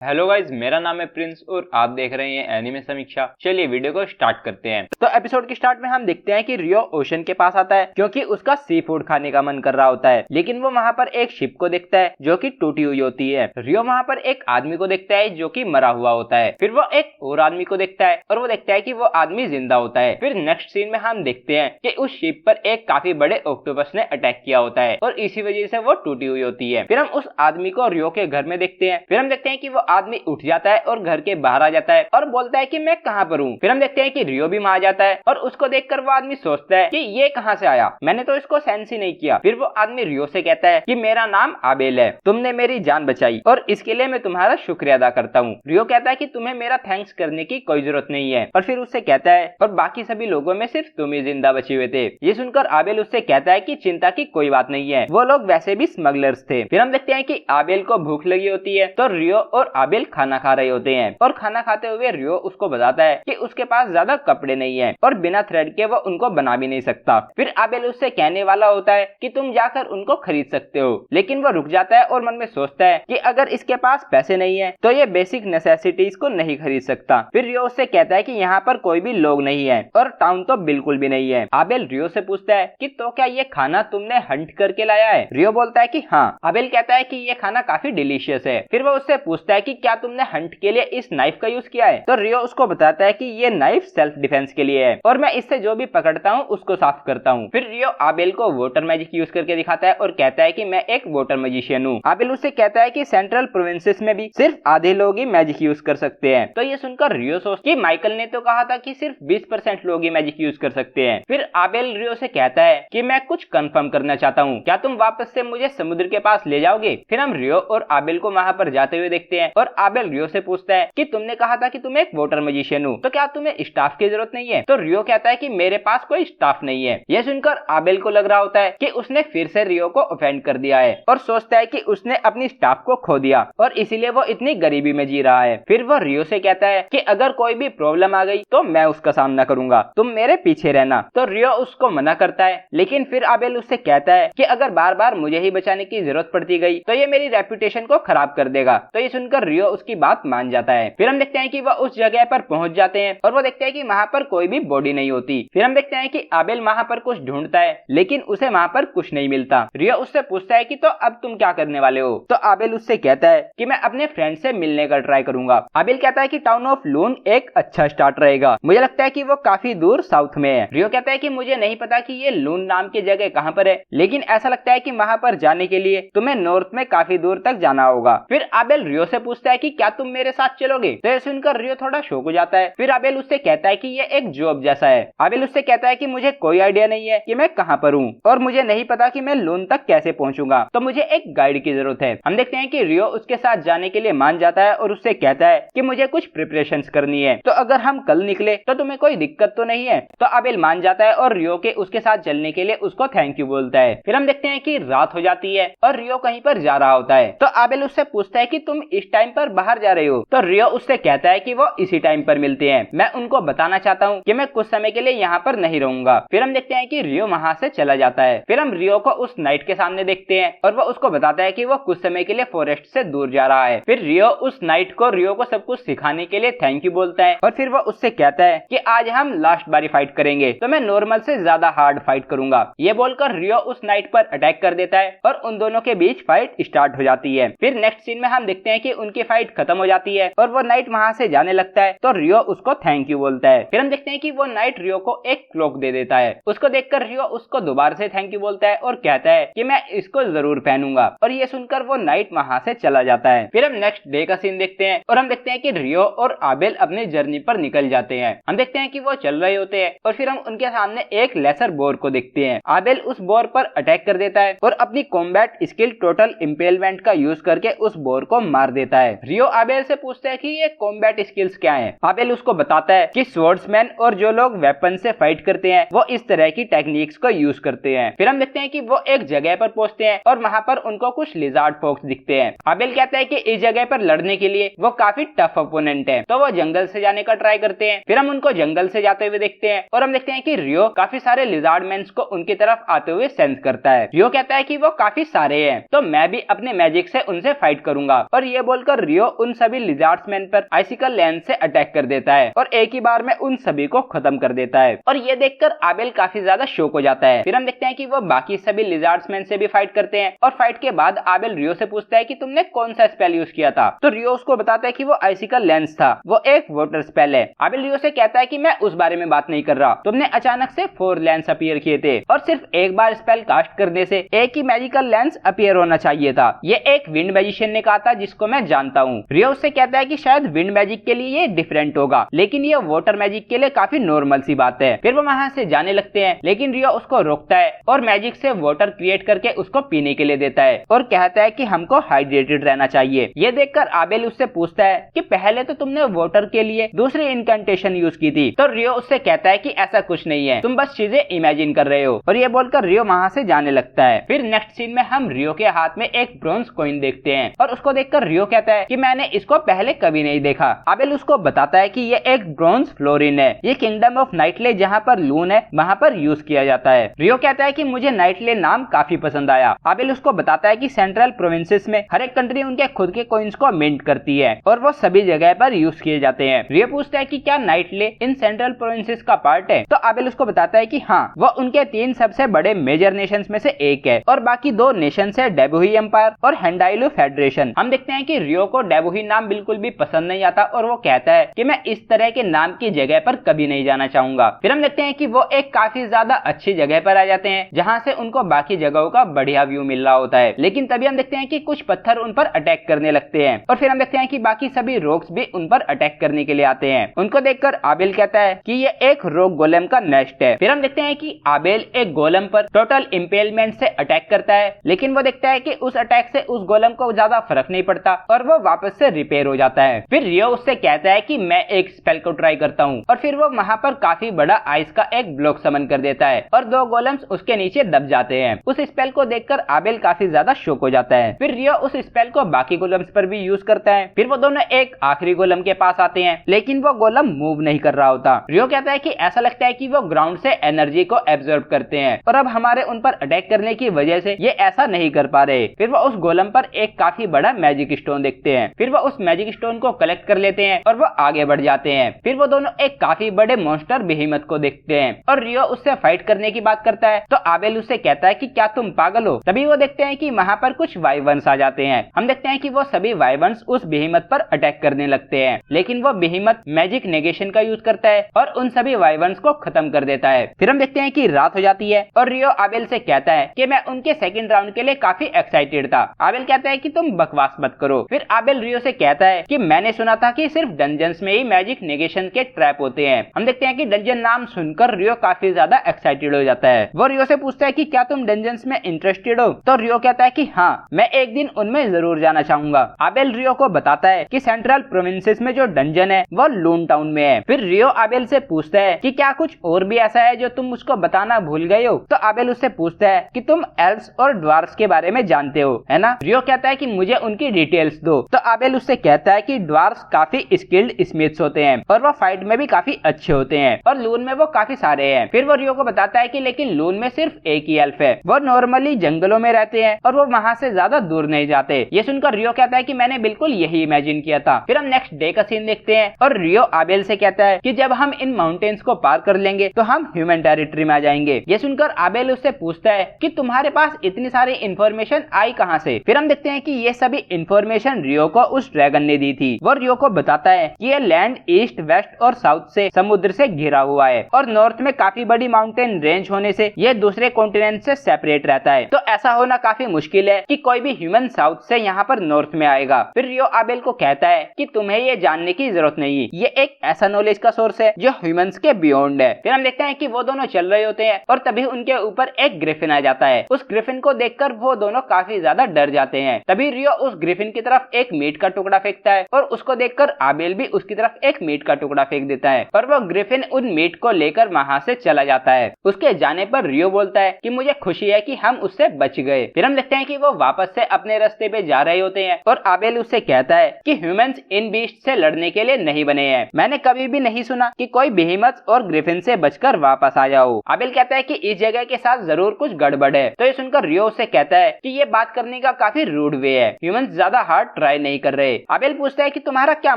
Hello guys, मेरा नाम है प्रिंस और आप देख रहे हैं एनिमे समीक्षा। चलिए वीडियो को स्टार्ट करते हैं। तो एपिसोड के स्टार्ट में हम देखते हैं कि रियो ओशन के पास आता है क्योंकि उसका सी फूड खाने का मन कर रहा होता है, लेकिन वो वहाँ पर एक शिप को देखता है जो कि टूटी हुई होती है। रियो वहाँ पर एक आदमी को देखता है जो कि मरा हुआ होता है। फिर वो एक और आदमी को देखता है और वो देखता है कि वो आदमी जिंदा होता है। फिर नेक्स्ट सीन में हम देखते हैं कि उस शिप पर एक काफी बड़े ऑक्टोपस ने अटैक किया होता है और इसी वजह से वो टूटी हुई होती है। फिर हम उस आदमी को रियो के घर में देखते हैं। फिर हम देखते हैं कि वो आदमी उठ जाता है और घर के बाहर आ जाता है और बोलता है कि मैं कहाँ पर हूँ। फिर हम देखते हैं कि रियो भी वहां आ जाता है और उसको देखकर वो आदमी सोचता है कि ये कहाँ से आया, मैंने तो इसको सेंस ही नहीं किया। फिर वो आदमी रियो से कहता है कि मेरा नाम आबेल है, तुमने मेरी जान बचाई और इसके लिए मैं तुम्हारा शुक्रिया अदा करता हूँ। रियो कहता है कि तुम्हें मेरा थैंक्स करने की कोई जरूरत नहीं है। और फिर उससे कहता है और बाकी सभी लोगों में सिर्फ तुम ही जिंदा बचे हुए थे। ये सुनकर आबेल उससे कहता है कि चिंता की कोई बात नहीं है, वो लोग वैसे भी स्मगलर्स थे। फिर हम देखते हैं कि आबेल को भूख लगी होती है तो रियो और आबेल खाना खा रहे होते हैं और खाना खाते हुए रियो उसको बताता है कि उसके पास ज्यादा कपड़े नहीं है और बिना थ्रेड के वो उनको बना भी नहीं सकता। फिर आबेल उससे कहने वाला होता है कि तुम जाकर उनको खरीद सकते हो, लेकिन वो रुक जाता है और मन में सोचता है कि अगर इसके पास पैसे नहीं है तो ये बेसिक नेसेसिटीज को नहीं खरीद सकता। फिर रियो उससे कहता है कि यहाँ पर कोई भी लोग नहीं है और टाउन तो बिल्कुल भी नहीं है। आबेल रियो से पूछता है कि तो क्या ये खाना तुमने हंट करके लाया है? रियो बोलता है कि हाँ। आबेल कहता है कि ये खाना काफी डिलीशियस है। फिर वो उससे पूछता है कि क्या तुमने हंट के लिए इस नाइफ का यूज किया है? तो रियो उसको बताता है कि ये नाइफ सेल्फ डिफेंस के लिए है और मैं इससे जो भी पकड़ता हूँ उसको साफ करता हूँ। फिर रियो आबेल को वाटर मैजिक यूज करके दिखाता है और कहता है कि मैं एक वाटर मैजिशियन हूँ। आबेल उससे कहता है कि सेंट्रल प्रोविंसेस में भी सिर्फ आधे लोग ही मैजिक यूज कर सकते हैं। तो ये सुनकर रियो सोचता है कि माइकल ने तो कहा था कि सिर्फ 20% लोग ही मैजिक यूज कर सकते हैं। फिर आबेल रियो से कहता है कि मैं कुछ कंफर्म करना चाहता हूँ, क्या तुम वापस से मुझे समुद्र के पास ले जाओगे? फिर हम रियो और आबेल को वहाँ पर जाते हुए देखते हैं और आबेल रियो से पूछता है कि तुमने कहा था कि तुम एक वाटर मैजिशियन हो, तो क्या तुम्हें स्टाफ की जरूरत नहीं है? तो रियो कहता है कि मेरे पास कोई स्टाफ नहीं है। यह सुनकर आबेल को लग रहा होता है कि उसने फिर से रियो को ऑफेंड कर दिया है और सोचता है कि उसने अपनी स्टाफ को खो दिया और इसीलिए वो इतनी गरीबी में जी रहा है। फिर वो रियो से कहता है कि अगर कोई भी प्रॉब्लम आ गई तो मैं उसका सामना करूंगा, तुम मेरे पीछे रहना। तो रियो उसको मना करता है, लेकिन फिर आबेल उससे कहता है कि अगर बार बार मुझे ही बचाने की जरूरत पड़ती गई तो ये मेरी रेपुटेशन को खराब कर देगा। तो ये सुनकर रियो उसकी बात मान जाता है। फिर हम देखते हैं कि वह उस जगह पर पहुंच जाते हैं और वो देखते हैं कि वहाँ पर कोई भी बॉडी नहीं होती। फिर हम देखते हैं कि आबेल वहाँ पर कुछ ढूंढता है, लेकिन उसे वहाँ पर कुछ नहीं मिलता। रियो उससे पूछता है कि तो अब तुम क्या करने वाले हो? तो आबेल उससे कहता है कि मैं अपने फ्रेंड से मिलने का ट्राई करूंगा। आबेल कहता है कि टाउन ऑफ लून एक अच्छा स्टार्ट रहेगा, मुझे लगता है कि वो काफी दूर साउथ में है। रियो कहता है कि मुझे नहीं पता कि ये लून नाम की जगह कहाँ पर है, लेकिन ऐसा लगता है कि वहाँ पर जाने के लिए तुम्हें नॉर्थ में काफी दूर तक जाना होगा। फिर आबेल रियो से पूछता है कि क्या तुम मेरे साथ चलोगे? तो ये सुनकर रियो थोड़ा शॉक हो जाता है। फिर आबेल उससे कहता है कि ये एक जॉब जैसा है। आबेल उससे कहता है कि मुझे कोई आइडिया नहीं है कि मैं कहाँ पर हूँ और मुझे नहीं पता कि मैं लून तक कैसे पहुँचूंगा, तो मुझे एक गाइड की जरूरत है। हम देखते हैं कि रियो उसके साथ जाने के लिए मान जाता है और उससे कहता है कि मुझे कुछ प्रिपरेशंस करनी है, तो अगर हम कल निकले तो तुम्हें कोई दिक्कत तो नहीं है? तो आबेल मान जाता है और रियो के उसके साथ चलने के लिए उसको थैंक यू बोलता है। फिर हम देखते हैं कि रात हो जाती है और रियो कहीं पर जा रहा होता है। तो आबेल उससे पूछता है कि तुम इस टाइम पर बाहर जा रहे हो? तो रियो उससे कहता है कि वो इसी टाइम पर मिलते हैं, मैं उनको बताना चाहता हूँ कि मैं कुछ समय के लिए यहाँ पर नहीं रहूंगा। फिर हम देखते हैं कि रियो वहाँ से चला जाता है। फिर हम रियो को उस नाइट के सामने देखते हैं और वो उसको बताता है कि वो कुछ समय के लिए फॉरेस्ट से दूर जा रहा है। फिर रियो उस नाइट को रियो को सब कुछ सिखाने के लिए थैंक यू बोलता है और फिर वो उससे कहता है कि आज हम लास्ट बारी फाइट करेंगे, तो मैं नॉर्मल से ज्यादा हार्ड फाइट करूंगा। ये बोलकर रियो उस नाइट पर अटैक कर देता है और उन दोनों के बीच फाइट स्टार्ट हो जाती है। फिर नेक्स्ट सीन में हम देखते हैं कि उनकी फाइट खत्म हो जाती है और वो नाइट वहाँ से जाने लगता है तो रियो उसको थैंक यू बोलता है। फिर हम देखते हैं कि वो नाइट रियो को एक क्लॉक दे देता है। उसको देखकर रियो उसको दोबारा से थैंक यू बोलता है और कहता है कि मैं इसको जरूर पहनूंगा और ये सुनकर वो नाइट वहाँ से चला जाता है। फिर हम नेक्स्ट डे का सीन देखते हैं और हम देखते हैं कि रियो और आबेल अपनी जर्नी पर निकल जाते हैं। हम देखते हैं कि वो चल रहे होते हैं और फिर हम उनके सामने एक लेसर बोर को देखते हैं। आबेल उस बोर पर अटैक कर देता है और अपनी कॉम्बैट स्किल टोटल इम्पेलमेंट का यूज करके उस बोर को मार देता है। रियो आबेल से पूछता है कि ये कॉम्बैट स्किल्स क्या है? आबेल उसको बताता है कि स्वॉर्ड्समैन और जो लोग वेपन से फाइट करते हैं वो इस तरह की टेक्निक्स को यूज करते हैं। फिर हम देखते हैं कि वो एक जगह पर पहुंचते हैं और वहाँ पर उनको कुछ लिजार्ड फॉक्स दिखते हैं। आबेल कहता है कि इस जगह पर लड़ने के लिए वो काफी टफ अपोनेंट है, तो वो जंगल से जाने का ट्राई करते हैं। फिर हम उनको जंगल से जाते हुए देखते हैं और हम देखते हैं कि रियो काफी सारे लिजार्ड मैन्स को उनकी तरफ आते हुए सेंस करता है। रियो कहता है कि वो काफी सारे हैं, तो मैं भी अपने मैजिक से उनसे फाइट करूंगा और ये बोलकर सुनकर रियो उन सभी लिजार्ड्समैन पर आइसिकल लेंस से अटैक कर देता है और एक ही बार में उन सभी को खत्म कर देता है। और ये देखकर आबेल काफी ज्यादा शॉक हो जाता है। फिर हम देखते हैं कि वो बाकी सभी लिजार्ड्समैन से भी फाइट करते हैं और फाइट के बाद आबेल रियो से पूछता है कि तुमने कौन सा स्पेल यूज किया था। तो रियो उसको बताता है कि वो आइसिकल लेंस था, वो एक वाटर स्पेल है। आबेल रियो से कहता है कि मैं उस बारे में बात नहीं कर रहा, तुमने अचानक से 4 लेंस अपीयर किए थे और सिर्फ एक बार स्पेल कास्ट करने से एक ही मैजिकल लेंस अपीयर होना चाहिए था। ये एक विंड मैजिशियन ने कहा था जिसको मैं जानता हूँ। रियो उससे कहता है कि शायद विंड मैजिक के लिए ये डिफरेंट होगा, लेकिन ये वाटर मैजिक के लिए काफी नॉर्मल सी बात है। फिर वो वहाँ से जाने लगते हैं, लेकिन रियो उसको रोकता है और मैजिक से वाटर क्रिएट करके उसको पीने के लिए देता है और कहता है कि हमको हाइड्रेटेड रहना चाहिए। ये देखकर आबेल उससे पूछता है कि पहले तो तुमने वाटर के लिए दूसरी इनकैंटेशन यूज की थी। तो रियो उससे कहता है कि ऐसा कुछ नहीं है, तुम बस चीजें इमेजिन कर रहे हो। और ये बोलकर रियो वहाँ से जाने लगता है। फिर नेक्स्ट सीन में हम रियो के हाथ में एक ब्रोंज कॉइन देखते हैं और उसको देखकर रियो कहता है कि मैंने इसको पहले कभी नहीं देखा। आबेल उसको बताता है कि ये एक ब्रोंज फ्लोरिन है, ये किंगडम ऑफ नाइटले जहाँ पर लून है वहाँ पर यूज किया जाता है। रियो कहता है कि मुझे नाइटले नाम काफी पसंद आया। आबेल उसको बताता है कि सेंट्रल प्रोविंसेस में हर एक कंट्री उनके खुद के कॉइन्स को मिंट करती है और वो सभी जगह पर यूज किए जाते हैं। रियो पूछता है कि क्या नाइटले इन सेंट्रल प्रोविंसेस का पार्ट है। तो आबेल उसको बताता है कि हाँ, वो उनके 3 सबसे बड़े मेजर नेशंस में से एक है और बाकी 2 नेशन है डेबुही एम्पायर और हेंडाइलू फेडरेशन। हम देखते हैं कि रियो को डेबुही नाम बिल्कुल भी पसंद नहीं आता और वो कहता है कि मैं इस तरह के नाम की जगह पर कभी नहीं जाना चाहूंगा। फिर हम देखते हैं कि वो एक काफी ज्यादा अच्छी जगह पर आ जाते हैं जहाँ से उनको बाकी जगहों का बढ़िया व्यू मिल रहा होता है, लेकिन तभी हम देखते हैं कि कुछ पत्थर उन पर अटैक करने लगते हैं और फिर हम देखते हैं कि बाकी सभी रॉक्स भी उन पर अटैक करने के लिए आते हैं। उनको देखकर आबेल कहता है कि ये एक रॉक गोलेम का नेस्ट है। फिर हम देखते हैं कि आबेल एक गोलम पर टोटल इंपेलमेंट से अटैक करता है, लेकिन वो देखता है कि उस अटैक से उस गोलम को ज्यादा फर्क नहीं पड़ता और वो वापस से रिपेयर हो जाता है। फिर रियो उससे कहता है कि मैं एक स्पेल को ट्राई करता हूँ और फिर वो वहाँ पर काफी बड़ा आइस का एक ब्लॉक समन कर देता है और 2 गोलम्स उसके नीचे दब जाते हैं। उस स्पेल को देखकर आबेल काफी ज्यादा शॉक हो जाता है। फिर रियो उस स्पेल को बाकी गोलम्स पर भी यूज करता है। फिर वो दोनों एक आखिरी गोलम के पास आते हैं, लेकिन वो गोलम मूव नहीं कर रहा होता। रियो कहता है कि ऐसा लगता है कि वो ग्राउंड से एनर्जी को एब्जॉर्ब करते हैं और अब हमारे उन पर अटैक करने की वजह से ये ऐसा नहीं कर पा रहे। फिर वो उस गोलम पर एक काफी बड़ा मैजिक स्टोन देखते हैं। फिर वो उस मैजिक स्टोन को कलेक्ट कर लेते हैं और वो आगे बढ़ जाते हैं। फिर वो दोनों एक काफी बड़े मॉन्स्टर बेहेमथ को देखते हैं और रियो उससे फाइट करने की बात करता है। तो आबेल उससे कहता है कि क्या तुम पागल हो। तभी वो देखते हैं कि वहाँ पर कुछ वाइवर्न्स आ जाते हैं। हम देखते हैं कि वो सभी वाइवर्न्स उस बेहेमथ पर अटैक करने लगते हैं, लेकिन वो बेहेमथ मैजिक नेगेशन का यूज करता है और उन सभी वाइवर्न्स को खत्म कर देता है। फिर हम देखते हैं कि रात हो जाती है और रियो आबेल से कहता है कि मैं उनके सेकंड राउंड के लिए काफी एक्साइटेड था। आबेल कहता है कि तुम बकवास मत करो। फिर आबेल रियो से कहता है कि मैंने सुना था कि सिर्फ डंजन्स में ही मैजिक नेगेशन के ट्रैप होते हैं। हम देखते हैं कि डंजन नाम सुनकर रियो काफी ज्यादा एक्साइटेड हो जाता है। वो रियो से पूछता है कि क्या तुम डंजन्स में इंटरेस्टेड हो। तो रियो कहता है कि हाँ, मैं एक दिन उनमें जरूर जाना चाहूंगा। आबेल रियो को बताता है कि सेंट्रल प्रोविंसेस में जो डंजन है वो लून टाउन में है। फिर रियो आबेल से पूछता है कि क्या कुछ और भी ऐसा है जो तुम मुझको बताना भूल गए हो। तो आबेल उससे पूछता है कि तुम एल्व्स और ड्वार्फ्स के बारे में जानते हो, है ना। रियो कहता है कि मुझे उनकी डिटेल्स दो। तो आबेल उससे कहता है कि ड्वार्फ्स काफी स्किल्ड स्मिथ्स होते हैं और वो फाइट में भी काफी अच्छे होते हैं और लून में वो काफी सारे हैं। फिर वो रियो को बताता है कि लेकिन लून में सिर्फ एक ही एल्फ है, वो नॉर्मली जंगलों में रहते हैं और वो वहाँ से ज्यादा दूर नहीं जाते। ये सुनकर रियो कहता है कि मैंने बिल्कुल यही इमेजिन किया था। फिर हम नेक्स्ट डे का सीन देखते हैं और रियो आबेल से कहता है कि जब हम इन माउंटेन्स को पार कर लेंगे तो हम ह्यूमन टेरिटरी में आ जाएंगे। ये सुनकर आबेल उससे पूछता है कि तुम्हारे पास इतनी सारी इंफॉर्मेशन आई कहाँ से। फिर हम देखते हैं कि ये सभी इंफॉर्मेशन रियो को उस ड्रैगन ने दी थी। वो रियो को बताता है कि ये लैंड ईस्ट, वेस्ट और साउथ से समुद्र से घिरा हुआ है और नॉर्थ में काफी बड़ी माउंटेन रेंज होने से ये दूसरे कॉन्टिनेंट से सेपरेट रहता है। तो ऐसा होना काफी मुश्किल है कि कोई भी ह्यूमन साउथ से यहाँ पर नॉर्थ में आएगा। फिर रियो आबेल को कहता है कि तुम्हें ये जानने की जरूरत नहीं, ये एक ऐसा नॉलेज का सोर्स है जो ह्यूमंस के बियॉन्ड है। फिर हम देखते हैं कि वो दोनों चल रहे होते हैं और तभी उनके ऊपर एक ग्रिफिन आ जाता है। उस ग्रिफिन को देखकर वो दोनों काफी ज्यादा डर जाते हैं। तभी रियो उस ग्रिफिन की तरफ एक मीट का टुकड़ा फेंकता है और उसको देखकर आबेल भी उसकी तरफ एक मीट का टुकड़ा फेंक देता है और वो ग्रिफिन उन मीट को लेकर वहाँ से चला जाता है। उसके जाने पर रियो बोलता है कि मुझे खुशी है कि हम उससे बच गए। फिर हम देखते हैं कि वो वापस से अपने रास्ते पे जा रहे होते हैं और आबेल उससे कहता है कि ह्यूमंस इन बीस्ट से लड़ने के लिए नहीं बने हैं। मैंने कभी भी नहीं सुना कि कोई बेहेमथ और ग्रिफिन से बचकर वापस आ जाओ। आबेल कहता है कि इस जगह के साथ जरूर कुछ गड़बड़ है। तो ये सुनकर रियो उससे कहता है कि ये बात करने का काफी रूड वे है, ह्यूमंस ज्यादा हार्ड ट्राई नहीं कर रहे। आबेल पूछता है कि तुम्हारा क्या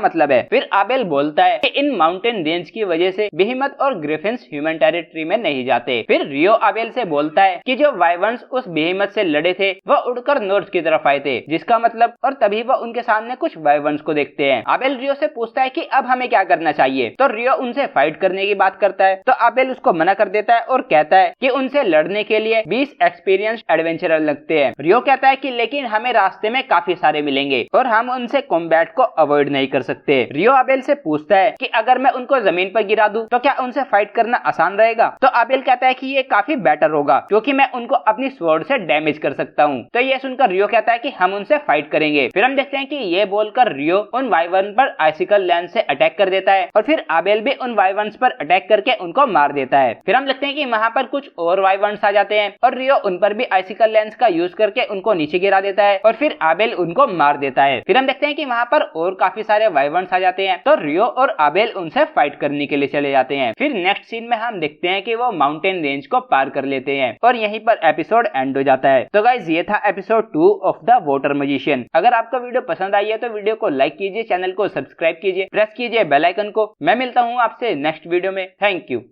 मतलब है। फिर आबेल बोलता है कि इन माउंटेन रेंज की वजह से बेहेमथ और ग्रिफिन्स ह्यूमन टेरिटरी में नहीं जाते। फिर रियो आबेल से बोलता है कि जो वाइवर्न्स उस बेहेमथ से लड़े थे वह उड़कर नॉर्थ की तरफ आए थे, जिसका मतलब, और तभी वह उनके सामने कुछ वाइवर्न्स को देखते हैं। आबेल रियो से पूछता है कि अब हमें क्या करना चाहिए। तो रियो उनसे फाइट करने की बात करता है, तो आबेल उसको मना कर देता है और कहता है कि उनसे लड़ने के लिए 20 एक्सपीरियंस्ड एडवेंचरर लगते हैं। रियो कहता है कि लेकिन हमें रास्ते में काफी सारे मिलेंगे और हम उनसे कॉम्बैट को अवॉइड नहीं कर सकते। रियो आबेल से पूछता है कि अगर मैं उनको जमीन पर गिरा दूं तो क्या उनसे फाइट करना आसान रहेगा। तो आबेल कहता है कि ये काफी बेटर होगा क्योंकि मैं उनको अपनी स्वॉर्ड से डैमेज कर सकता हूँ। तो ये सुनकर रियो कहता है कि हम उनसे फाइट करेंगे। फिर हम देखते हैं कि ये बोलकर रियो उन वाइवर्न पर आइसिकल लैंस से अटैक कर देता है और फिर आबेल भी उन वाइवर्न्स पर अटैक करके उनको मार देता है। फिर हम देखते हैं कि वहां पर कुछ और वाइवर्न्स आ जाते हैं और रियो उन पर भी आइसिकल लैंस का यूज करके उनको नीचे गिरा देता है और फिर आबेल उनको मार देता है। फिर हम देखते हैं कि वहां पर और काफी सारे वाइवर्न्स आ जाते हैं तो रियो और आबेल उनसे फाइट करने के लिए चले जाते हैं। फिर नेक्स्ट सीन में हम देखते हैं कि वो माउंटेन रेंज को पार कर लेते हैं और यहीं पर एपिसोड एंड हो जाता है। तो गाइस ये था episode 2 of the water magician. अगर आपको वीडियो पसंद आई है तो वीडियो को लाइक कीजिए, चैनल को सब्सक्राइब कीजिए, प्रेस कीजिए बेल आइकन को। मैं मिलता हूँ आपसे नेक्स्ट वीडियो में। Thank you.